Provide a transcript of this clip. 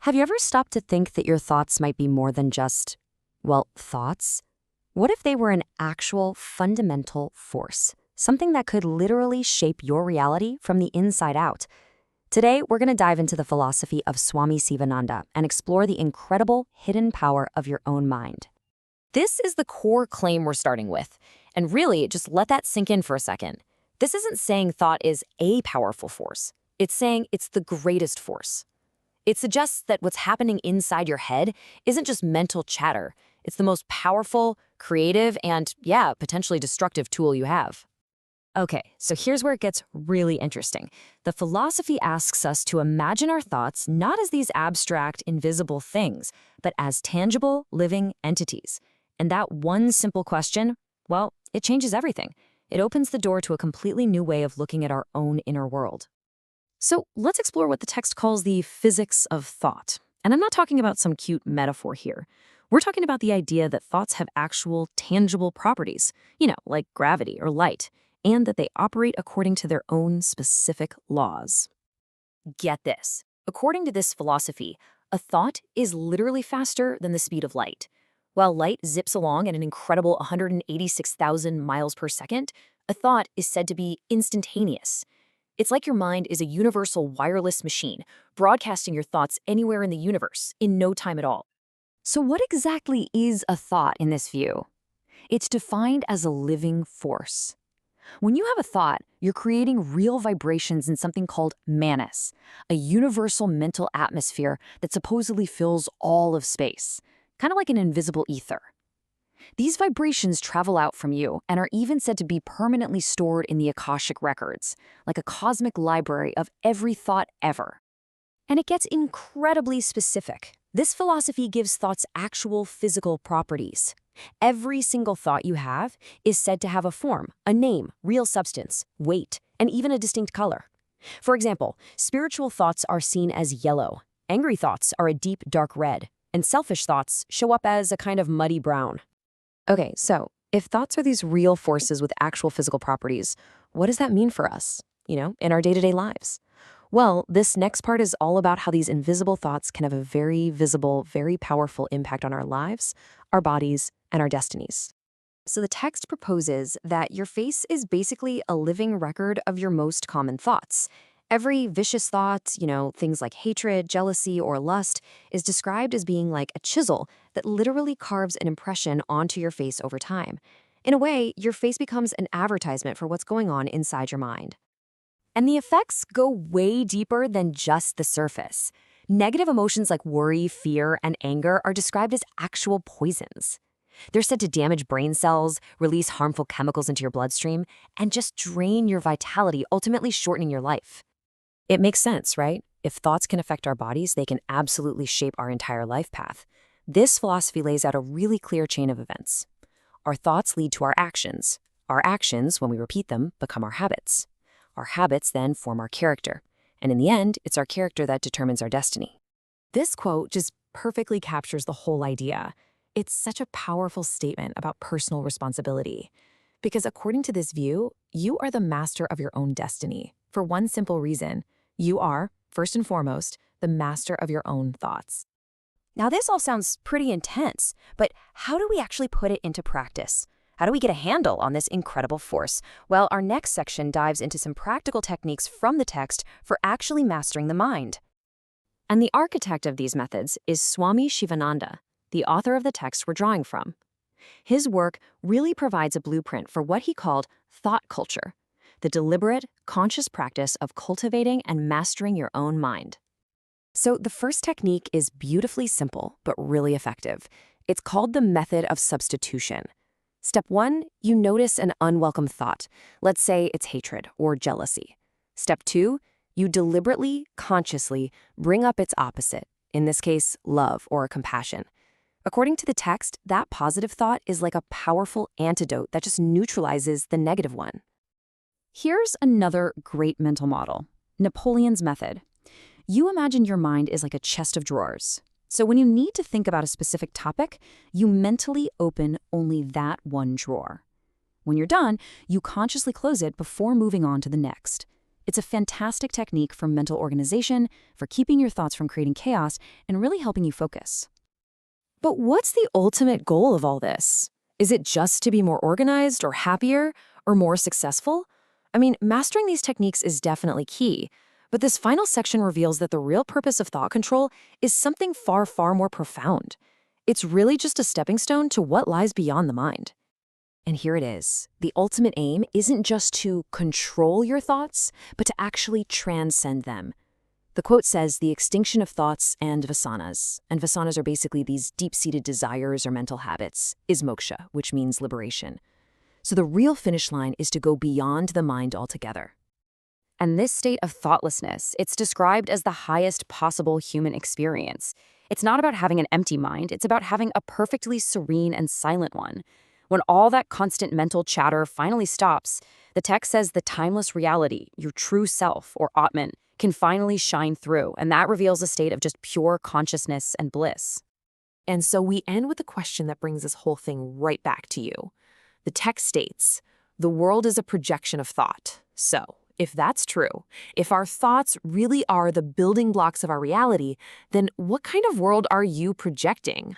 Have you ever stopped to think that your thoughts might be more than just, well, thoughts? What if they were an actual fundamental force? Something that could literally shape your reality from the inside out. Today, we're going to dive into the philosophy of Swami Sivananda and explore the incredible hidden power of your own mind. This is the core claim we're starting with. And really, just let that sink in for a second. This isn't saying thought is a powerful force. It's saying it's the greatest force. It suggests that what's happening inside your head isn't just mental chatter. It's the most powerful, creative, and, potentially destructive tool you have. Okay, so here's where it gets really interesting. The philosophy asks us to imagine our thoughts not as these abstract, invisible things, but as tangible, living entities. And that one simple question, well, it changes everything. It opens the door to a completely new way of looking at our own inner world. So let's explore what the text calls the physics of thought. And I'm not talking about some cute metaphor here. We're talking about the idea that thoughts have actual, tangible properties, like gravity or light, and that they operate according to their own specific laws. Get this. According to this philosophy, a thought is literally faster than the speed of light. While light zips along at an incredible 186,000 miles per second, a thought is said to be instantaneous. It's like your mind is a universal wireless machine, broadcasting your thoughts anywhere in the universe in no time at all. So what exactly is a thought in this view? It's defined as a living force. When you have a thought, you're creating real vibrations in something called manas, a universal mental atmosphere that supposedly fills all of space, kind of like an invisible ether. These vibrations travel out from you and are even said to be permanently stored in the Akashic records, like a cosmic library of every thought ever. And it gets incredibly specific. This philosophy gives thoughts actual physical properties. Every single thought you have is said to have a form, a name, real substance, weight, and even a distinct color. For example, spiritual thoughts are seen as yellow, angry thoughts are a deep dark red, and selfish thoughts show up as a kind of muddy brown. Okay, so if thoughts are these real forces with actual physical properties, what does that mean for us, in our day-to-day lives? Well, this next part is all about how these invisible thoughts can have a very visible, very powerful impact on our lives, our bodies, and our destinies. So the text proposes that your face is basically a living record of your most common thoughts. Every vicious thought, things like hatred, jealousy, or lust, is described as being like a chisel that literally carves an impression onto your face over time. In a way, your face becomes an advertisement for what's going on inside your mind. And the effects go way deeper than just the surface. Negative emotions like worry, fear, and anger are described as actual poisons. They're said to damage brain cells, release harmful chemicals into your bloodstream, and just drain your vitality, ultimately shortening your life. It makes sense, right? If thoughts can affect our bodies, they can absolutely shape our entire life path. This philosophy lays out a really clear chain of events. Our thoughts lead to our actions. Our actions, when we repeat them, become our habits. Our habits then form our character. And in the end, it's our character that determines our destiny. This quote just perfectly captures the whole idea. It's such a powerful statement about personal responsibility. Because according to this view, you are the master of your own destiny. For one simple reason, you are, first and foremost, the master of your own thoughts. Now this all sounds pretty intense, but how do we actually put it into practice? How do we get a handle on this incredible force? Well, our next section dives into some practical techniques from the text for actually mastering the mind. And the architect of these methods is Swami Shivananda, the author of the text we're drawing from. His work really provides a blueprint for what he called thought culture, the deliberate, conscious practice of cultivating and mastering your own mind. So the first technique is beautifully simple, but really effective. It's called the method of substitution. Step 1, you notice an unwelcome thought. Let's say it's hatred or jealousy. Step 2, you deliberately, consciously bring up its opposite, in this case, love or compassion. According to the text, that positive thought is like a powerful antidote that just neutralizes the negative one. Here's another great mental model, Napoleon's method. You imagine your mind is like a chest of drawers. So when you need to think about a specific topic, you mentally open only that one drawer. When you're done, you consciously close it before moving on to the next. It's a fantastic technique for mental organization, for keeping your thoughts from creating chaos, and really helping you focus. But what's the ultimate goal of all this? Is it just to be more organized or happier or more successful? I mean, mastering these techniques is definitely key, but this final section reveals that the real purpose of thought control is something far, far more profound. It's really just a stepping stone to what lies beyond the mind. And here it is. The ultimate aim isn't just to control your thoughts, but to actually transcend them. The quote says, the extinction of thoughts and vasanas are basically these deep-seated desires or mental habits, is moksha, which means liberation. So the real finish line is to go beyond the mind altogether. And this state of thoughtlessness, it's described as the highest possible human experience. It's not about having an empty mind, it's about having a perfectly serene and silent one. When all that constant mental chatter finally stops, the text says the timeless reality, your true self, or Atman, can finally shine through, and that reveals a state of just pure consciousness and bliss. And so we end with a question that brings this whole thing right back to you. The text states, the world is a projection of thought. So, if that's true, if our thoughts really are the building blocks of our reality, then what kind of world are you projecting?